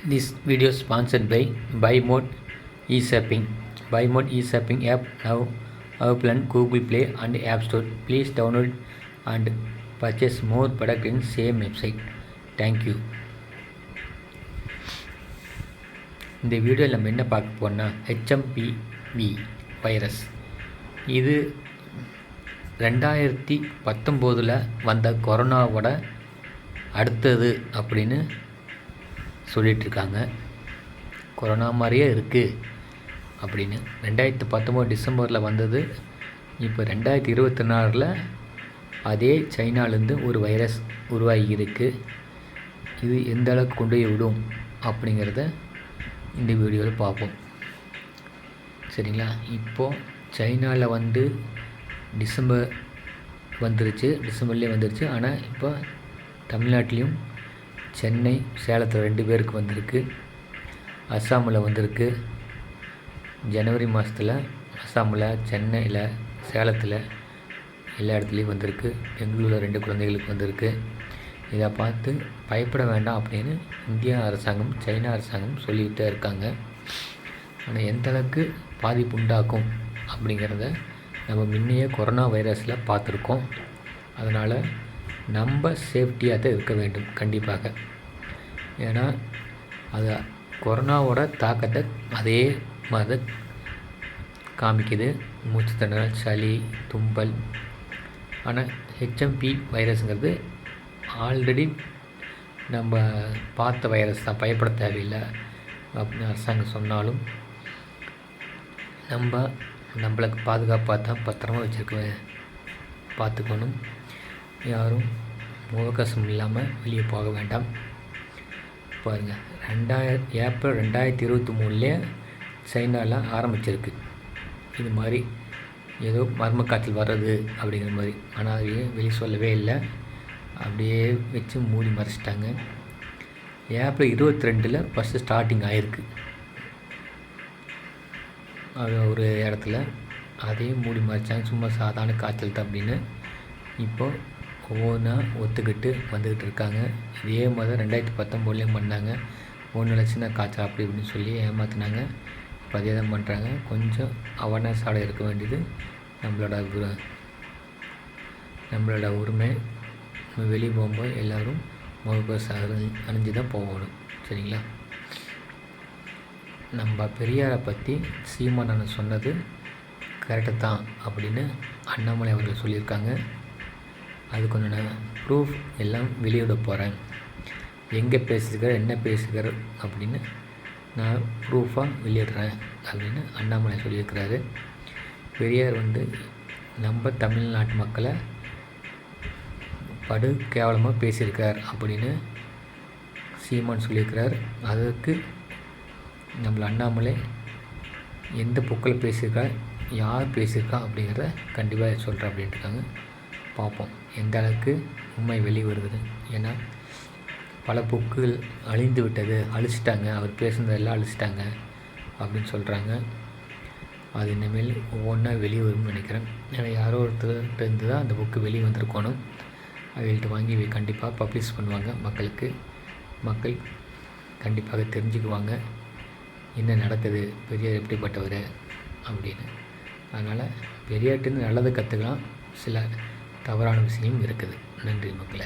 This video is sponsored by BuyMode eShopping. BuyMode eShopping app now available on Google Play and App Store. Please download and purchase more product in same website. Thank you. இந்த வீடியோவில் நம்ம என்ன பார்க்க போறோம்னா HMPV virus. இது 2019 வந்த கொரோனாவோட அடுத்தது அப்படின்னு சொல்லிகிட்ருக்காங்க. கொரோனா மாதிரியே இருக்குது அப்படின்னு. 2019 டிசம்பரில் வந்தது. இப்போ 2024 அதே சைனாலேருந்து ஒரு வைரஸ் உருவாகி இருக்குது. இது எந்த அளவுக்கு கொண்டு போய் விடும் அப்படிங்கிறத இந்த வீடியோவில் பார்ப்போம். சரிங்களா? இப்போது சைனாவில் டிசம்பர் டிசம்பர்லேயே வந்துருச்சு. ஆனால் இப்போ தமிழ்நாட்டிலையும் சென்னை, சேலத்தில் 2 பேருக்கு வந்திருக்கு. அஸ்ஸாமில் வந்திருக்கு. ஜனவரி மாதத்தில் அஸ்ஸாமில், சென்னையில், சேலத்தில் எல்லா இடத்துலையும் வந்திருக்கு. பெங்களூரில் 2 குழந்தைகளுக்கு வந்திருக்கு. இதை பார்த்து பயப்பட வேண்டாம் அப்படின்னு இந்தியா அரசாங்கம், சைனா அரசாங்கம் சொல்லிக்கிட்டே இருக்காங்க. ஆனால் எந்த அளவுக்கு பாதிப்பு உண்டாக்கும் அப்படிங்கிறத நம்ம முன்னையே கொரோனா வைரஸில் பார்த்துருக்கோம். அதனால் நம்ம சேஃப்டியாக தான் இருக்க வேண்டும் கண்டிப்பாக. ஏன்னா அது கொரோனாவோட தாக்கத்தை அதே மாதிரி காமிக்குது. மூச்சு திணறல், சளி, தும்பல். ஆனால் HMP வைரஸுங்கிறது ஆல்ரெடி நம்ம பார்த்த வைரஸ் தான், பயப்பட தேவையில்லை அப்படின்னு அரசாங்கம் சொன்னாலும் நம்மளுக்கு பாதுகாப்பாக தான் பத்திரமா பார்த்துக்கணும். யாரும் முகக்கவசம் இல்லாமல் வெளியே போக வேண்டாம். பாருங்கள், ஏப்ரல் 2023 சைனாவில் ஆரம்பிச்சிருக்கு இது மாதிரி ஏதோ மர்ம காய்ச்சல் வர்றது அப்படிங்கிற மாதிரி. ஆனால் அதையே வெளியே சொல்லவே இல்லை, அப்படியே வச்சு மூடி மறைச்சிட்டாங்க. ஏப்ரல் 22 ஃபஸ்ட்டு ஸ்டார்டிங் ஆகிருக்கு அது ஒரு இடத்துல. அதையும் மூடி மறைச்சாங்க, சும்மா சாதாரண காய்ச்சல் தான் அப்படின்னு. இப்போது ஒவ்வொன்றா ஒத்துக்கிட்டு வந்துக்கிட்டு இருக்காங்க. இதே மாதிரி 2019 பண்ணாங்க. 1 லட்சம் காய்ச்சல் அப்படி இப்படின்னு சொல்லி ஏமாற்றினாங்க. இப்போ அதே தான் பண்ணுறாங்க. கொஞ்சம் அவேர்னஸோட இருக்க வேண்டியது நம்மளோட உரிமை. வெளியே போகும்போது எல்லோரும் முகக்கவசம் அணிஞ்சு தான் போகணும். சரிங்களா? நம்ம பெரியாரை பற்றி சீமானன் சொன்னது கரெக்டு தான் அப்படின்னு அண்ணாமலை அவர்கள் சொல்லியிருக்காங்க. அதுக்கு நான் ப்ரூஃப் எல்லாம் வெளியிட போகிறேன். எங்கே பேசுகிறார், என்ன பேசுகிறார் அப்படின்னு நான் ப்ரூஃபாக வெளியிடுறேன் அப்படின்னு அண்ணாமலை சொல்லியிருக்கிறாரு. பெரியார் நம்ம தமிழ்நாட்டு மக்களை படு கேவலமாக பேசியிருக்கார் அப்படின்னு சீமான் சொல்லியிருக்கிறார். அதற்கு நம்மள அண்ணாமலை எந்த புக்கில் பேசியிருக்கா, யார் பேசியிருக்கா அப்படிங்கிறத கண்டிப்பாக சொல்கிறேன் அப்படின்ட்டு இருக்காங்க. பார்ப்போம் எந்த அளவுக்கு உண்மை வெளியே வருது. ஏன்னா பல புக்குகள் அழிந்து விட்டது, அழிச்சிட்டாங்க, அவர் பேசுனதெல்லாம் அழிச்சிட்டாங்க அப்படின்னு சொல்கிறாங்க. அது இனிமேல் ஒவ்வொன்றா வெளியே வரும்னு நினைக்கிறேன். ஏன்னா யாரோ ஒருத்தர்கிட்ட இருந்து தான் அந்த புக்கு வெளியே வந்திருக்கணும். அவங்கள்ட்ட வாங்கி கண்டிப்பாக பப்ளிஷ் பண்ணுவாங்க. மக்கள் கண்டிப்பாக தெரிஞ்சுக்குவாங்க என்ன நடக்குது, பெரியார் எப்படிப்பட்டவர் அப்படின்னு. அதனால் பெரியார்கிட்டேருந்து நல்லதை கற்றுக்கலாம், சில தவறான விஷயம் இருக்குது. நன்றி மக்களே.